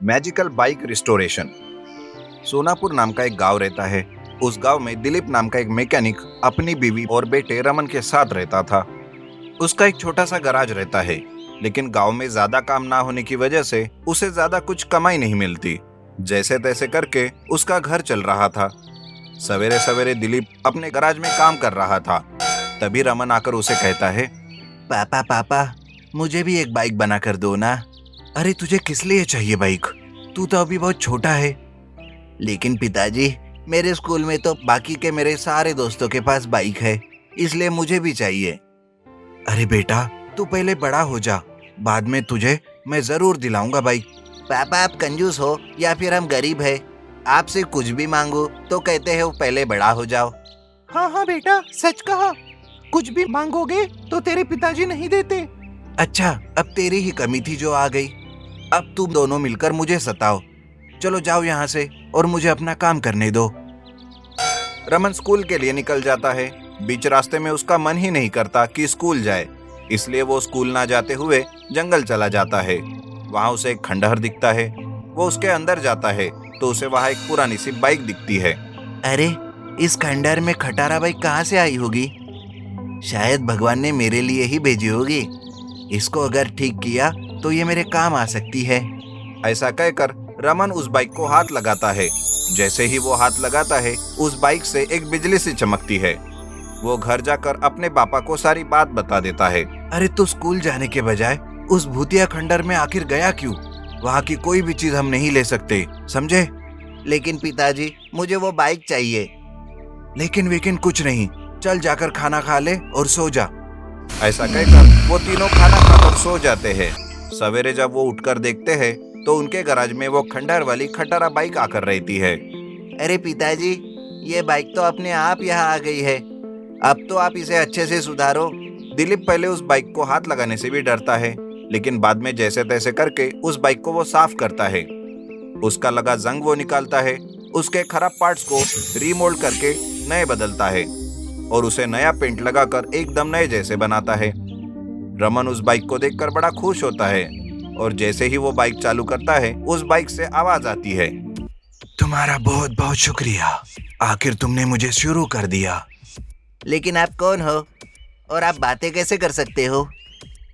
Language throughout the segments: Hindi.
Magical bike restoration. सोनापुर नाम का एक गांव रहता है। उस गांव में दिलीप नाम का एक मैकेनिक अपनी बीवी और बेटे रमन के साथ रहता था। उसका एक छोटा सा गराज रहता है, लेकिन गांव में ज्यादा काम ना होने की वजह से उसे ज्यादा कुछ कमाई नहीं मिलती। जैसे तैसे करके उसका घर चल रहा था। सवेरे सवेरे दिलीप अपने गराज में काम कर रहा था। तभी रमन आकर उसे कहता है, पापा पापा, मुझे भी एक बाइक बना कर दो ना। अरे तुझे किस लिए चाहिए बाइक? तू तो अभी बहुत छोटा है। लेकिन पिताजी, मेरे स्कूल में तो बाकी के मेरे सारे दोस्तों के पास बाइक है, इसलिए मुझे भी चाहिए। अरे बेटा, तू पहले बड़ा हो जा, बाद में तुझे मैं जरूर दिलाऊंगा बाइक। पापा, आप कंजूस हो या फिर हम गरीब है? आपसे कुछ भी मांगो तो कहते हो पहले बड़ा हो जाओ। हाँ हाँ बेटा, सच कहा। कुछ भी मांगोगे तो तेरे पिताजी नहीं देते। अच्छा, अब तेरी ही कमी थी जो आ गई। अब तुम दोनों मिलकर मुझे सताओ। चलो जाओ यहाँ से और मुझे अपना काम करने दो। रमन स्कूल के लिए निकल जाता है। बीच रास्ते में उसका मन ही नहीं करता कि स्कूल जाए, इसलिए वो स्कूल ना जाते हुए जंगल चला जाता है। वहाँ उसे एक खंडहर दिखता है। वो उसके अंदर जाता है तो उसे वहाँ एक पुरानी सी बाइक दिखती है। अरे, इस खंडहर में खटारा बाइक कहाँ से आई होगी? शायद भगवान ने मेरे लिए ही भेजी होगी। इसको अगर ठीक किया तो ये मेरे काम आ सकती है। ऐसा कहकर रमन उस बाइक को हाथ लगाता है। जैसे ही वो हाथ लगाता है, उस बाइक से एक बिजली सी चमकती है। वो घर जाकर अपने पापा को सारी बात बता देता है। अरे, तू स्कूल जाने के बजाय उस भूतिया खंडहर में आखिर गया क्यों? वहाँ की कोई भी चीज हम नहीं ले सकते, समझे? लेकिन पिताजी, मुझे वो बाइक चाहिए। लेकिन कुछ नहीं, चल जाकर खाना खा ले और सो जा। ऐसा कहकर वो तीनों खाना खाकर सो जाते हैं। सवेरे जब वो उठकर देखते हैं तो उनके गराज में वो खंडहर वाली खटारा बाइक आकर रहती है। अरे पिताजी, ये बाइक तो अपने आप यहाँ आ गई है। अब तो आप इसे अच्छे से सुधारो। दिलीप पहले उस बाइक को हाथ लगाने से भी डरता है, लेकिन बाद में जैसे तैसे करके उस बाइक को वो साफ करता है। उसका लगा जंग वो निकालता है, उसके खराब पार्ट्स को रीमोल्ड करके नए बदलता है और उसे नया पेंट लगाकर एकदम नए जैसे बनाता है। रमन उस बाइक को देखकर बड़ा खुश होता है और जैसे ही वो बाइक चालू करता है, उस बाइक से आवाज आती है, तुम्हारा बहुत बहुत शुक्रिया, आखिर तुमने मुझे शुरू कर दिया। लेकिन आप कौन हो और आप बातें कैसे कर सकते हो?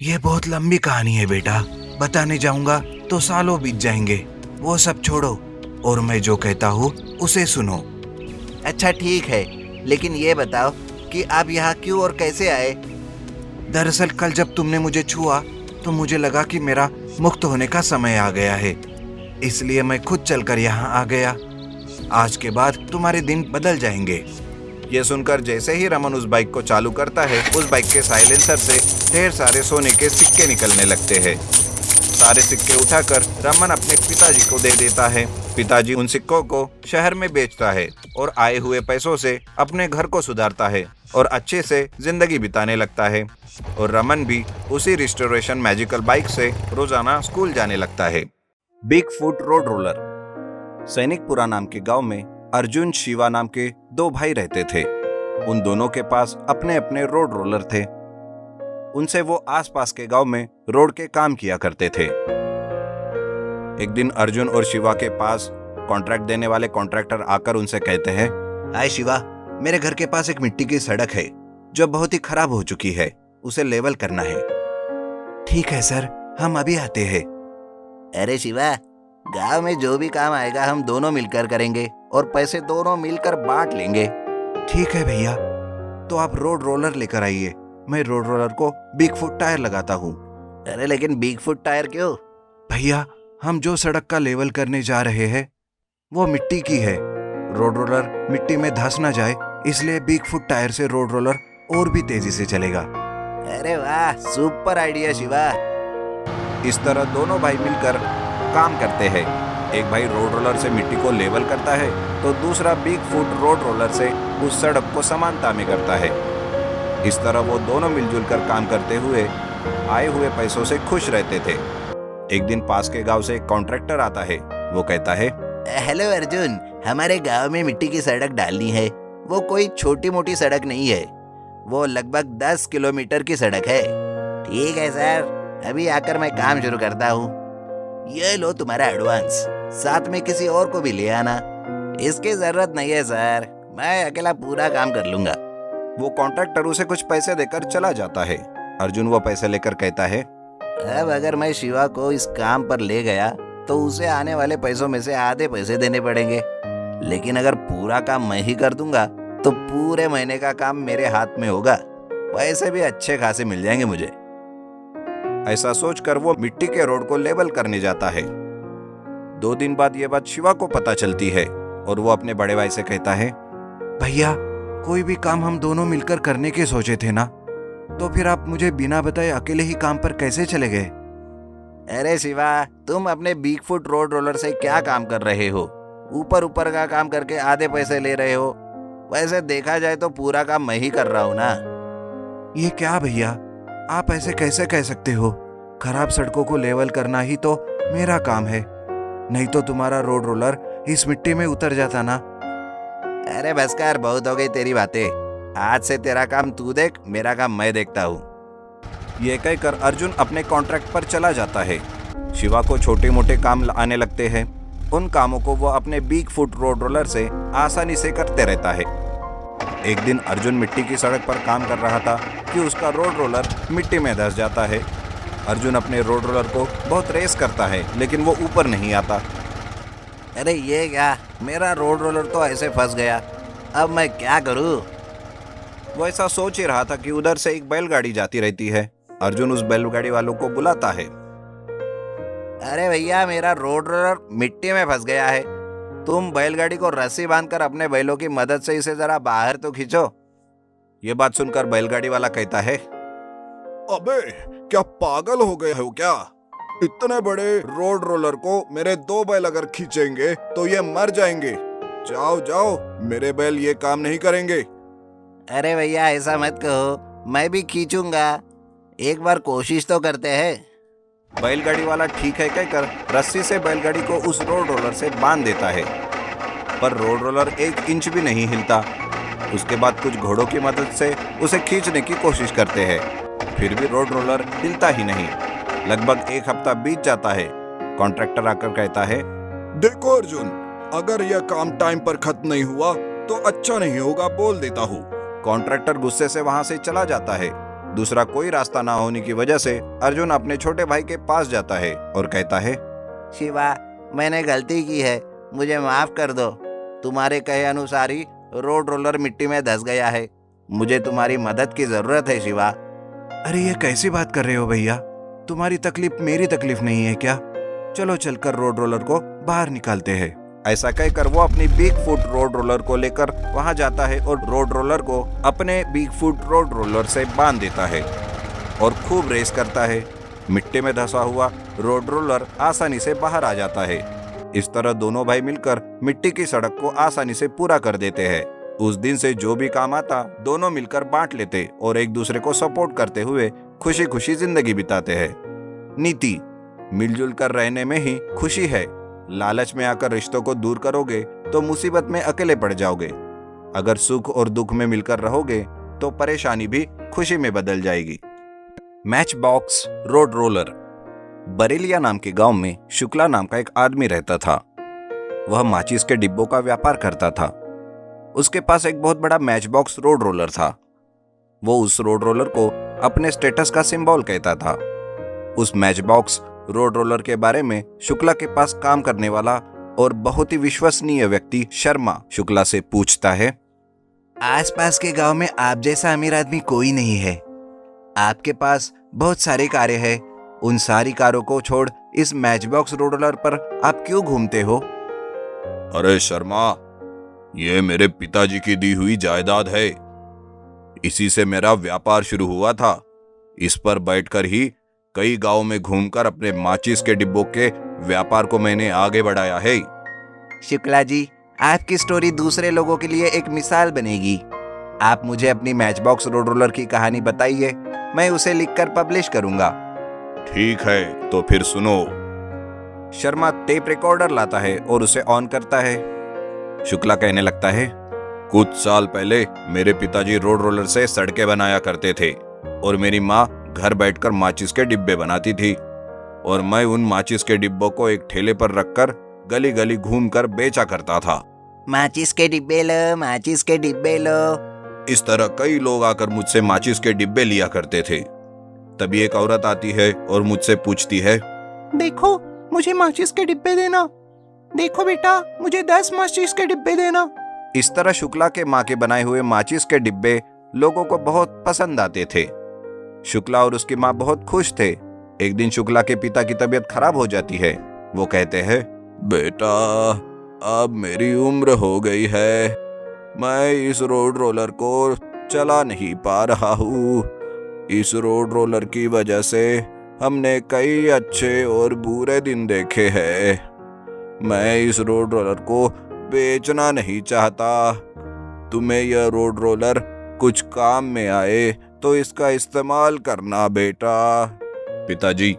ये बहुत लंबी कहानी है बेटा, बताने जाऊंगा तो सालों बीत जाएंगे। वो सब छोड़ो और मैं जो कहता हूँ उसे सुनो। अच्छा ठीक है, लेकिन ये बताओ कि आप यहाँ क्यों और कैसे आए? दरअसल कल जब तुमने मुझे छुआ तो मुझे लगा कि मेरा मुक्त होने का समय आ गया है, इसलिए मैं खुद चलकर यहाँ आ गया। आज के बाद तुम्हारे दिन बदल जाएंगे। ये सुनकर जैसे ही रमन उस बाइक को चालू करता है, उस बाइक के साइलेंसर से ढेर सारे सोने के सिक्के निकलने लगते हैं। सारे सिक्के उठाकर रमन अपने पिताजी को दे देता है। पिताजी उन सिक्कों को शहर में बेचता है और आए हुए पैसों से अपने घर को सुधारता है और अच्छे से जिंदगी बिताने लगता है। और रमन भी उसी रिस्टोरेशन मैजिकल बाइक से रोजाना स्कूल जाने लगता है। Big foot road roller. Sainikpura नाम के गांव में अर्जुन शिवा नाम के दो भाई रहते थे। उन दोनों के पास अपने अपने रोड रोलर थे। उनसे वो आसपास के गांव में रोड के काम किया करते थे। एक दिन अर्जुन और शिवा के पास कॉन्ट्रैक्ट देने वाले कॉन्ट्रैक्टर आकर उनसे कहते हैं, हाय शिवा, मेरे घर के पास एक मिट्टी की सड़क है जो बहुत ही खराब हो चुकी है, उसे लेवल करना है। ठीक है सर, हम अभी आते हैं। अरे शिवा, गांव में जो भी काम आएगा हम दोनों मिलकर करेंगे और पैसे दोनों मिलकर बांट लेंगे। ठीक है भैया, तो आप रोड रोलर लेकर आइए, मैं रोड रोलर को बिग फुट टायर लगाता हूँ। अरे लेकिन बिग फुट टायर क्यों? भैया, हम जो सड़क का लेवल करने जा रहे हैं वो मिट्टी की है। रोड रोलर मिट्टी में धंस ना जाए, इसलिए बिग फुट टायर से रोड रोलर और भी तेजी से चलेगा। अरे वाह, सुपर आइडिया शिवा। इस तरह दोनों भाई मिलकर काम करते हैं। एक भाई रोड रोलर से मिट्टी को लेवल करता है तो दूसरा बिग फुट रोड रोलर से उस सड़क को समानता में करता है। इस तरह वो दोनों मिलजुल कर काम करते हुए आए हुए पैसों से खुश रहते थे। एक दिन पास के गांव से एक कॉन्ट्रैक्टर आता है। वो कहता है, हेलो अर्जुन, हमारे गांव में मिट्टी की सड़क डालनी है। वो कोई छोटी मोटी सड़क नहीं है, वो लगभग 10 किलोमीटर की सड़क है। ठीक है सर, अभी आकर मैं काम शुरू करता हूँ। ये लो तुम्हारा एडवांस, साथ में किसी और को भी ले आना। इसकी जरूरत नहीं है सर, मैं अकेला पूरा काम कर लूंगा। वो कॉन्ट्रैक्टर उसे कुछ पैसे देकर चला जाता है। अर्जुन वो पैसे लेकर कहता है, अब अगर मैं शिवा को इस काम पर ले गया तो उसे आने वाले पैसों में से आधे पैसे देने पड़ेंगे, लेकिन अगर पूरा काम मैं ही कर दूंगा तो पूरे महीने का काम मेरे हाथ में होगा, पैसे भी अच्छे खासे मिल जाएंगे मुझे। ऐसा सोचकर वो मिट्टी के रोड को लेवल करने जाता है। 2 दिन बाद ये बात शिवा को पता चलती है और वो अपने बड़े भाई से कहता है, भैया कोई भी काम हम दोनों मिलकर करने के सोचे थे ना, तो फिर आप मुझे बिना बताए अकेले ही काम पर कैसे चले गए? अरे शिवा, तुम अपने बिग फुट रोड रोलर से क्या काम कर रहे हो? ऊपर ऊपर का काम करके आधे पैसे ले रहे हो। वैसे देखा जाए तो पूरा काम मैं ही कर रहा हूँ ना। ये क्या भैया, आप ऐसे कैसे कह सकते हो? खराब सड़कों को लेवल करना ही तो मेरा काम है, नहीं तो तुम्हारा रोड रोलर इस मिट्टी में उतर जाता ना। अरे बस कर, बहुत हो गई तेरी बातें। आज से तेरा काम तू देख, मेरा काम मैं देखता हूँ। ये कहकर अर्जुन अपने कॉन्ट्रैक्ट पर चला जाता है। शिवा को छोटे मोटे काम आने लगते हैं। उन कामों को वो अपने बिग फुट रोड रोलर से आसानी से करते रहता है। एक दिन अर्जुन मिट्टी की सड़क पर काम कर रहा था कि उसका रोड रोलर मिट्टी में धंस जाता है। अर्जुन अपने रोड रोलर को बहुत रेस करता है, लेकिन वो ऊपर नहीं आता। अरे ये क्या, मेरा रोड रोलर तो ऐसे फंस गया, अब मैं क्या करूँ? वो ऐसा सोच ही रहा था कि उधर से एक बैलगाड़ी जाती रहती है। अर्जुन उस बैलगाड़ी वालों को बुलाता है। अरे भैया, मेरा रोड रोलर मिट्टी में फंस गया है, तुम बैलगाड़ी को रस्सी बांधकर अपने बैलों की मदद से इसे जरा बाहर तो खींचो। ये बात सुनकर बैलगाड़ी वाला कहता है, अबे क्या पागल हो गए हो क्या? इतने बड़े रोड रोलर को मेरे 2 बैल अगर खींचेंगे तो ये मर जाएंगे। जाओ जाओ, मेरे बैल ये काम नहीं करेंगे। अरे भैया ऐसा मत कहो, मैं भी खींचूंगा, एक बार कोशिश तो करते हैं। बैलगाड़ी वाला ठीक है कहकर रस्सी से बैलगाड़ी को उस रोड रोलर से बांध देता है, पर रोड रोलर 1 इंच भी नहीं हिलता। उसके बाद कुछ घोड़ों की मदद से उसे खींचने की कोशिश करते हैं, फिर भी रोड रोलर हिलता ही नहीं। लगभग 1 हफ्ता बीत जाता है। कॉन्ट्रैक्टर आकर कहता है, देखो अर्जुन, अगर यह काम टाइम पर खत्म नहीं हुआ तो अच्छा नहीं होगा, बोल देता हूँ। कॉन्ट्रैक्टर गुस्से से वहां से चला जाता है। दूसरा कोई रास्ता ना होने की वजह से अर्जुन अपने छोटे भाई के पास जाता है और कहता है, शिवा, मैंने गलती की है, मुझे माफ कर दो। तुम्हारे कहे अनुसार ही रोड रोलर मिट्टी में धंस गया है, मुझे तुम्हारी मदद की जरूरत है शिवा। अरे ये कैसी बात कर रहे हो भैया, तुम्हारी तकलीफ मेरी तकलीफ नहीं है क्या? चलो चलकर रोड रोलर को बाहर निकालते हैं। ऐसा कहकर वो अपनी बिग फुट रोड रोलर को लेकर वहां जाता है और रोड रोलर को अपने बिग फुट रोड रोलर से बांध देता है और खूब रेस करता है। मिट्टी में धंसा हुआ रोड रोलर आसानी से बाहर आ जाता है। इस तरह दोनों भाई मिलकर मिट्टी की सड़क को आसानी से पूरा कर देते हैं। उस दिन से जो भी काम आता दोनों मिलकर बांट लेते और एक दूसरे को सपोर्ट करते हुए खुशी खुशी जिंदगी बिताते हैं। नीति, मिलजुल कर रहने में ही खुशी है। लालच में आकर रिश्तों को दूर करोगे तो मुसीबत में अकेले पड़ जाओगे। अगर सुख और दुख में मिलकर रहोगे तो परेशानी भी खुशी में बदल जाएगी। Match box road roller. Bareliya नाम के गांव में शुक्ला नाम का एक आदमी रहता था। वह माचिस के डिब्बों का व्यापार करता था। उसके पास एक बहुत बड़ा मैच बॉक्स रोड रोलर था। वो उस रोड रोलर को अपने स्टेटस का सिंबल कहता था। उस मैच बॉक्स रोड रोलर के बारे में शुक्ला के पास काम करने वाला और बहुत ही विश्वसनीय व्यक्ति शर्मा शुक्ला से पूछता है, आसपास के गांव में आप जैसा अमीर आदमी कोई नहीं है। आपके पास बहुत सारी कारें हैं, उन सारी कारों को छोड़ इस मैच बॉक्स रोड रोलर पर आप क्यों घूमते हो? अरे शर्मा, ये मेरे पिताजी की दी हुई जायदाद है। इसी से मेरा व्यापार शुरू हुआ था। इस पर बैठकर ही कई गांव में घूमकर अपने माचिस के डिब्बों के व्यापार को मैंने आगे बढ़ाया है। शुक्ला जी, आपकी स्टोरी दूसरे लोगों के लिए एक मिसाल बनेगी। आप मुझे अपनी मैच बॉक्स रोड रोलर की कहानी बताइए, मैं उसे लिखकर पब्लिश करूंगा। ठीक है, तो फिर सुनो। शर्मा टेप रिकॉर्डर लाता है और उसे ऑन करता है। शुक्ला कहने लगता है, कुछ साल पहले मेरे पिताजी रोड रोलर से सड़कें बनाया करते थे और मेरी माँ घर बैठकर माचिस के डिब्बे बनाती थी। और मैं उन माचिस के डिब्बों को एक ठेले पर रखकर गली गली घूमकर बेचा करता था। माचिस के डिब्बे लो, माचिस के डिब्बे लो। इस तरह कई लोग आकर मुझसे माचिस के डिब्बे लिया करते थे। तभी एक औरत आती है और मुझसे पूछती है, देखो मुझे माचिस के डिब्बे देना। देखो बेटा मुझे 10 माचिस के डिब्बे देना। इस तरह शुक्ला के माँ के बनाए हुए माचिस के डिब्बे लोगों को बहुत पसंद आते थे। शुक्ला और उसकी माँ बहुत खुश थे। एक दिन शुक्ला के पिता की तबीयत खराब हो जाती है। वो कहते हैं, बेटा अब मेरी उम्र हो गई है, मैं इस रोड रोलर को चला नहीं पा रहा हूँ। इस रोड रोलर की वजह से हमने कई अच्छे और बुरे दिन देखे हैं। मैं इस रोड रोलर को बेचना नहीं चाहता। तुम्हें यह रोड रोलर कुछ काम में आए तो इसका इस्तेमाल करना बेटा। पिताजी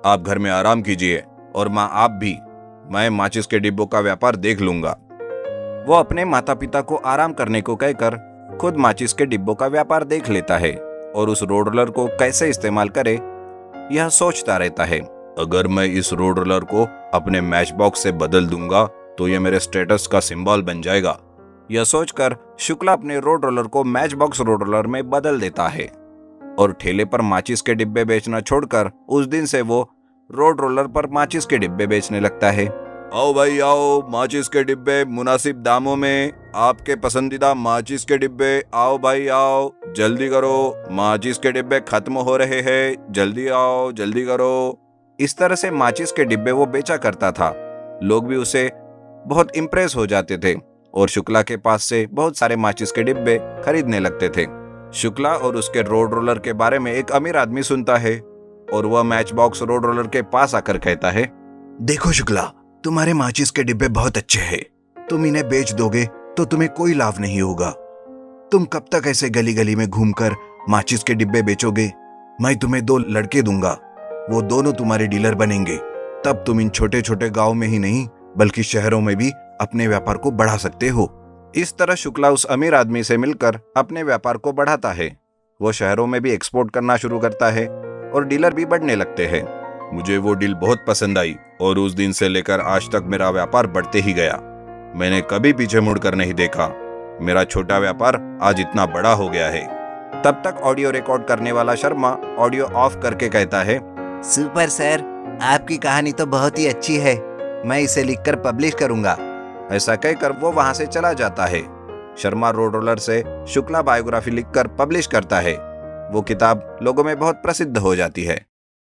आप घर में आराम कीजिए और माँ आप भी, मैं माचिस के डिब्बों का व्यापार देख लूंगा। वो अपने माता पिता को आराम करने को कहकर खुद माचिस के डिब्बों का व्यापार देख लेता है और उस रोड रोलर को कैसे इस्तेमाल करे यह सोचता रहता है। अगर मैं इस रोड रोलर को अपने मैच बॉक्स से बदल दूंगा तो यह मेरे स्टेटस का सिंबल बन जाएगा। यह सोचकर शुक्ला अपने रोड रोलर को मैच बॉक्स रोड रोलर में बदल देता है और ठेले पर माचिस के डिब्बे बेचना छोड़कर उस दिन से वो रोड रोलर पर माचिस के डिब्बे बेचने लगता है। आओ भाई आओ, माचिस के डिब्बे मुनासिब दामों में, आपके पसंदीदा माचिस के डिब्बे। आओ भाई आओ, जल्दी करो, माचिस के डिब्बे खत्म हो रहे हैं, जल्दी आओ जल्दी करो। इस तरह से माचिस के डिब्बे वो बेचा करता था। लोग भी उसे बहुत इम्प्रेस हो जाते थे और शुक्ला के पास से बहुत सारे माचिस के डिब्बे खरीदने लगते थे। शुक्ला और उसके रोड रोलर के बारे में एक अमीर आदमी सुनता है और वह मैच बॉक्स रोड रोलर के पास आकर कहता है, देखो शुक्ला, तुम्हारे माचिस के डिब्बे बहुत अच्छे हैं। तुम इन्हें बेच दोगे तो तुम्हें कोई लाभ नहीं होगा। तुम कब तक ऐसे गली गली में घूमकर माचिस के डिब्बे बेचोगे? मैं तुम्हें 2 लड़के दूंगा, वो दोनों तुम्हारे डीलर बनेंगे। तब तुम इन छोटे छोटे गाँव में ही नहीं बल्कि शहरों में भी अपने व्यापार को बढ़ा सकते हो। इस तरह शुक्ला उस अमीर आदमी से मिलकर अपने व्यापार को बढ़ाता है। वो शहरों में भी एक्सपोर्ट करना शुरू करता है और डीलर भी बढ़ने लगते हैं। मुझे वो डील बहुत पसंद आई और उस दिन से लेकर आज तक मेरा व्यापार बढ़ते ही गया। मैंने कभी पीछे मुड़कर नहीं देखा। मेरा छोटा व्यापार आज इतना बड़ा हो गया है। तब तक ऑडियो रिकॉर्ड करने वाला शर्मा ऑडियो ऑफ करके कहता है, सुपर सर, आपकी कहानी तो बहुत ही अच्छी है। मैं इसे लिखकर पब्लिश करूंगा। ऐसा कहकर वो वहां से चला जाता है। शर्मा रोड रोलर से शुक्ला बायोग्राफी लिखकर पब्लिश करता है। वो किताब लोगों में बहुत प्रसिद्ध हो जाती है।